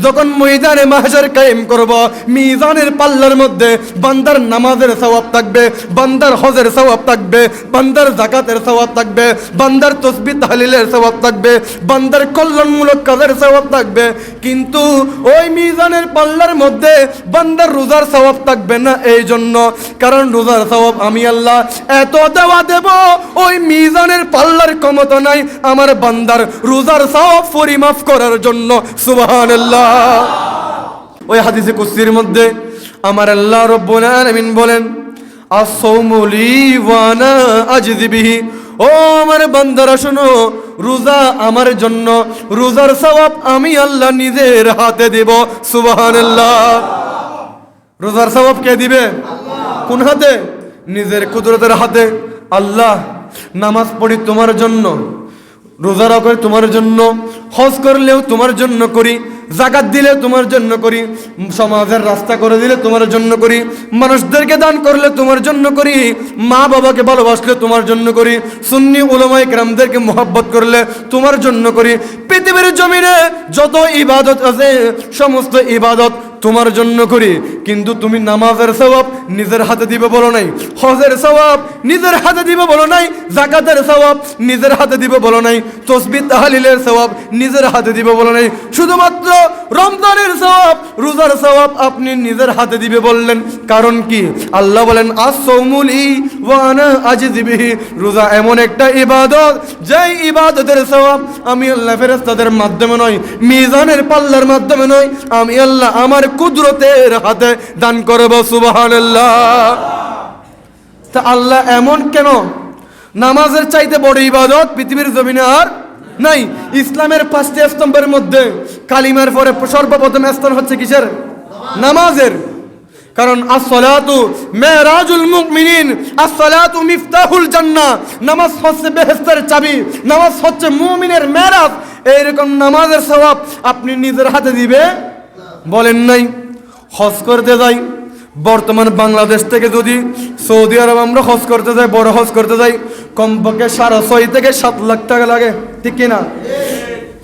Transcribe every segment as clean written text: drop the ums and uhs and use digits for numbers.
যখন ময়দানে মাহশর কায়েম করব, মিজানের পাল্লার মধ্যে বান্দার নামাজের সওয়াব থাকবে, বান্দার হজের সওয়াব থাকবে, বান্দার যাকাতের সওয়াব থাকবে, বান্দার তাসবিহ তাহলিলের সওয়াব থাকবে, বান্দার কল্যাণমূলক কাজের সওয়াব থাকবে। কিন্তু ওই মিজানের পাল্লার মধ্যে বান্দার রোজার সওয়াব থাকবে না। এই জন্য, কারণ রোজার সওয়াব আমি আল্লাহ এত দেওয়া দেব, ওই মিজানের পাল্লার ক্ষমতা নাই আমার বান্দার রোজার সওয়াব পরিমাপ করার জন্য। সুবহানাল্লাহ। ওই হাদিসে কুদসির মধ্যে আমার আল্লাহ রাব্বুল আলামিন বলেন, আস-সাওমু লি ওয়া আনা আজজি বিহি। ও আমার বান্দারা শোনো, রোজা আমার জন্য, রোজার সওয়াব আমি আল্লাহ নিজের হাতে দেব। সুবহানাল্লাহ। রোজার সওয়াব কে দিবে? কোন হাতে? নিজের কুদরতের হাতে। আল্লাহ, নামাজ পড়ি তোমার জন্য, রোজা রাখি তোমার জন্য, হজ করলেও তোমার জন্য করি, যাকাত দিলে তোমার জন্য করি, সমাজের রাস্তা করে দিলে তোমার জন্য করি, মানুষদেরকে দান করলে তোমার জন্য করি, মা বাবাকে ভালোবাসলে তোমার জন্য করি, সুন্নি উলামায়ে কেরামদেরকে মোহাব্বত করলে তোমার জন্য করি। পৃথিবীর জমিনে যত ইবাদত আছে সমস্ত ইবাদত তোমার জন্য করি। কিন্তু তুমি নামাজের সওয়াব নিজের হাতে দিবে বলো নাই, হজের সওয়াব নিজের হাতে দিবে বলো নাই, যাকাতের সওয়াব নিজের হাতে দিবে বলো নাই, তাসবিহ তাহলিলের সওয়াব নিজের হাতে দিবে বলো নাই। শুধুমাত্র রমজানের সওয়াব, রোজার সওয়াব আপনি নিজের হাতে দিবে বললেন। কারণ কি? আল্লাহ বলেন, আস-সাওমু লি ওয়া আনা আজজি বিহি। রোজা এমন একটা ইবাদত, যেই ইবাদতের সওয়াব আমি আল্লাহ ফেরেশতাদের মাধ্যমে নয়, মিজানের পাল্লার মাধ্যমে নয়, আমি আল্লাহ আমার কুদরতের হাতে দান করব। সুবহানাল্লাহ। তা আল্লাহ এমন কেন? নামাজের চাইতে বড় ইবাদত পৃথিবীর জমিনে আর নাই। ইসলামের 5টি স্তম্ভের মধ্যে কালিমার পরে সর্বপ্রথম স্থান হচ্ছে কিসের? নামাজের। কারণ as-সালাতু মিরাজুল মুমিনিন, as-সালাতু মিফতাহুল জান্নাহ। নামাজ হচ্ছে বেহেশতের চাবি, নামাজ হচ্ছে মুমিনের মেরাজ। এইরকম নামাজের সওয়াব আপনি নিজের হাতে দিবে বলেন নাই। হজ করতে যাই, বর্তমান বাংলাদেশ থেকে যদি সৌদি আরব আমরা হজ করতে যাই, বড় হজ করতে যাই, কমপক্ষে 6.5 থেকে 7 লাখ টাকা লাগে, ঠিক কিনা?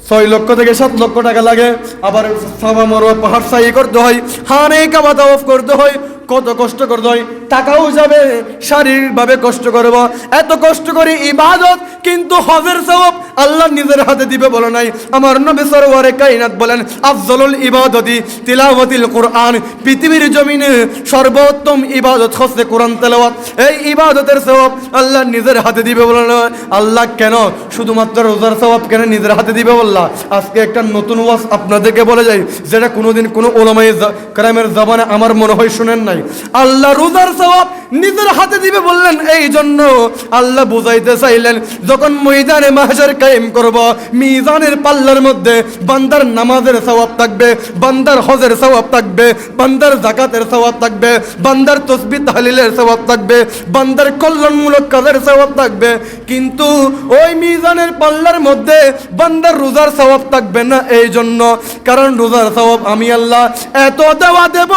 6 লক্ষ থেকে 7 লক্ষ টাকা লাগে। আবার সাফা মারওয়া পাহাড় সাই করতে হয়, হানে কাবা তাওয়াফ করতে হয়, কত কষ্ট করতে হয়, টাকাও যাবে, শারীরিকভাবে কষ্ট করব। এত কষ্ট করে ইবাদত, কিন্তু হজের সওয়াব আল্লাহ নিজের হাতে দিবে বলে নাই। আমার নবী সরওয়ারে কায়নাত বলেন, আফজলুল ইবাদতি তিলাওয়াতিল কুরআন। পৃথিবীর জমিনে সর্বোত্তম ইবাদত হচ্ছে কোরআন তেলাওয়াত। এই ইবাদতের সওয়াব আল্লাহ নিজের হাতে দিবে বলে না। আল্লাহ কেন শুধুমাত্র রোজার সওয়াব কেন নিজের হাতে দিবে বললা? আজকে একটা নতুন ওয়াজ আপনাদেরকে বলে যাই, যেটা কোনোদিন কোনো উলামায়ে কেরামের জবানে আমার মনে হয় শুনেন নাই। আল্লাহ রোজার সওয়াব নিজের হাতে দিবে বললেন এই জন্য, আল্লাহ বুঝাইতে চাইলেন, যখন ময়দানে মাহশর কায়েম করব, মিজানের পাল্লার মধ্যে বান্দার নামাজের সওয়াব থাকবে, বান্দার হজের সওয়াব থাকবে, বান্দার যাকাতের সওয়াব থাকবে, বান্দার তাসবিহ তাহলিলের সওয়াব থাকবে, বান্দার কল্যাণমূলক কাজের সওয়াব থাকবে। কিন্তু ওই মিজানের পাল্লার মধ্যে বান্দার রোজার সওয়াব থাকবে না। এই জন্য, কারণ রোজার সওয়াব আমি আল্লাহ এত দেওয়া দেব,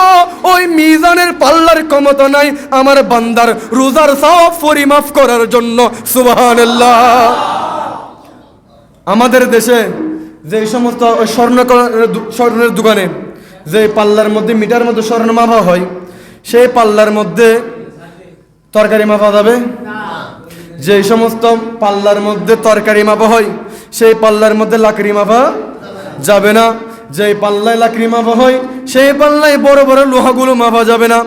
ওই মিজানের পাল্লার ক্ষমতা নাই আমার বান্দার রোজার সওয়াব পরিমাপ করার জন্য। সুবহানাল্লাহ। আমাদের দেশে যে সমস্ত স্বর্ণের দোকানে যে পাল্লার মধ্যে, মিটার মধ্যে স্বর্ণ মাপা হয়, সেই পাল্লার মধ্যে তরকারি মাপা যাবে? যে সমস্ত পাল্লার মধ্যে তরকারি মাপা হয়, সেই পাল্লার মধ্যে লাকড়ি মাপা যাবে না। যে পাল্লায় লাকড়ি মাপা হয়, সেই পাল্লায় বড় বড় লোহাগুলো মাপা যাবে না।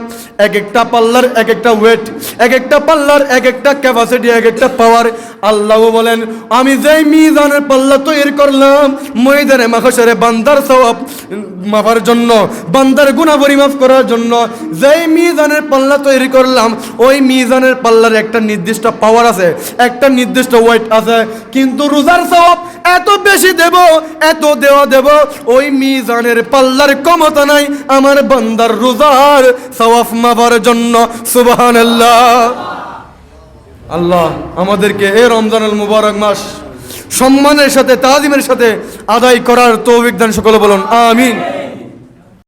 এক একটা পাল্লার এক একটা ওয়েট, এক একটা পাল্লার এক একটা ক্যাপাসিটি, এক একটা পাওয়ার। আল্লাহ বলেন, আমি যেই মিজানের পাল্লা তৈরি করলাম ময়দানে মাহশরে বান্দার সওয়াব মাপার জন্য, বান্দার গুনাহ পরিমাপ করার জন্য, যেই মিজানের পাল্লা তৈরি করলাম, ওই মিজানের পাল্লার একটা নির্দিষ্ট পাওয়ার আছে, একটা নির্দিষ্ট ওয়েট আছে। কিন্তু রোজার সওয়াব এত বেশি দেব, এত দেওয়া দেব, ওই মিজানের পাল্লার ক্ষমতা নাই আমার বান্দার রোজার সওয়াব মাপার জন্য। সুবহানাল্লাহ। আল্লাহ আমাদেরকে এই রমজানুল মুবারক মাস সম্মানের সাথে, তাজিমের সাথে আদায় করার তৌফিক দান। সকলে বলুন আমিন।